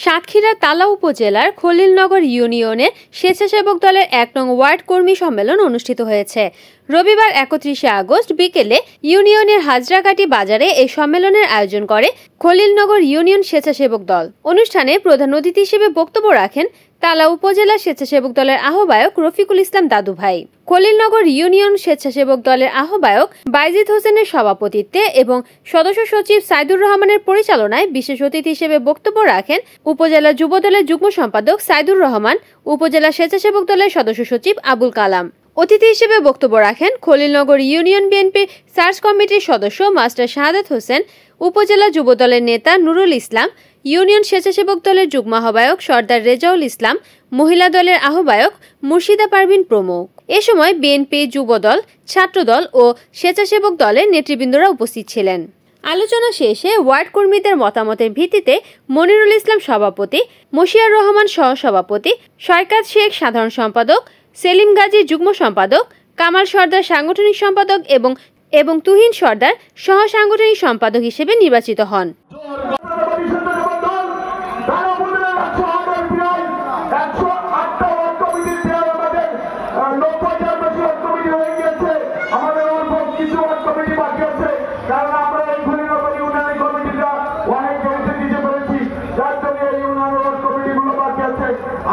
সাতক্ষীরা তালা উপজেলার খলিলনগর ইউনিয়নের স্বেচ্ছাসেবক দলের ১ নং ওয়ার্ড কর্মী সম্মেলন অনুষ্ঠিত হয়েছে। রবিবার ৩১শে আগস্ট বিকেলে ইউনিয়নের হাজরাকাটি বাজারে এই সম্মেলনের আয়োজন করে খলিলনগর ইউনিয়ন স্বেচ্ছাসেবক দল। অনুষ্ঠানে প্রধান অতিথি হিসেবে বক্তব্য রাখেন তালা উপজেলা স্বেচ্ছাসেবক দলের আহ্বায়ক রফিকুল ইসলাম দাদু ভাই। খলিলনগর ইউনিয়ন স্বেচ্ছাসেবক দলের আহ্বায়ক বাইজিদ হোসেনের সভাপতিত্বে এবং সদস্য সচিব সাইদুর রহমানের পরিচালনায় বিশেষ অতিথি হিসেবে বক্তব্য রাখেন উপজেলা যুব দলের যুগ্ম সম্পাদক সাইদুর রহমান, উপজেলা স্বেচ্ছাসেবক দলের সদস্য সচিব আবুল কালাম। অতিথি হিসেবে বক্তব্য রাখেন খলিলনগর ইউনিয়ন বিএনপির সার্চ কমিটির সদস্য মাস্টার শাহাদাত হোসেন, উপজেলা যুব দলের নেতা নুরুল ইসলাম, ইউনিয়ন স্বেচ্ছাসেবক দলের যুগ্ম আহ্বায়ক সর্দার রেজাউল ইসলাম, মহিলা দলের আহ্বায়ক মুর্শিদা পারভিন প্রমুখ। এ সময় বিএনপি, যুবদল, ছাত্রদল ও স্বেচ্ছাসেবক দলের নেতৃবৃন্দরা উপস্থিত ছিলেন। আলোচনা শেষে ওয়ার্ড কর্মীদের মতামতের ভিত্তিতে মনিরুল ইসলাম সভাপতি, মশিয়ার রহমান সহসভাপতি, শয়কাত শেখ সাধারণ সম্পাদক, সেলিম গাজী যুগ্ম সম্পাদক, কামাল সর্দার সাংগঠনিক সম্পাদক এবং তুহিন সর্দার সহ সাংগঠনিক সম্পাদক হিসেবে নির্বাচিত হন।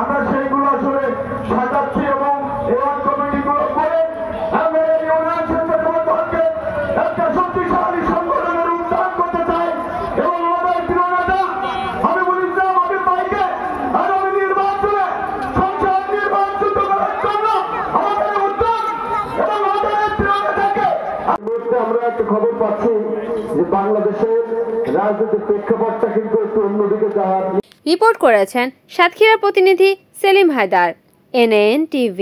আমরা সেইগুলো আসলে সাজাচ্ছি এবং এই কমিটিগুলো করে আমরা এই ইউনিয়ন স্বেচ্ছাসেবক দলকে একটা শক্তিশালী সংগঠনের উত্থান করতে চাই এবং আমাদের প্রিয় নেতা হাবিবুল ইসলাম হাবিব ভাইকে আগামী নির্বাচনে সংসদ নির্বাচিত করার জন্য আমাদের উদ্যোগ এবং আমাদের প্রিয় নেতাকে আমরা একটা খবর পাচ্ছি যে বাংলাদেশের রাজনৈতিক প্রেক্ষাপটটা কিন্তু একটু অন্যদিকে যাওয়ার। রিপোর্ট করেছেন সাতক্ষীরা প্রতিনিধি সেলিম হায়দার, NAN TV।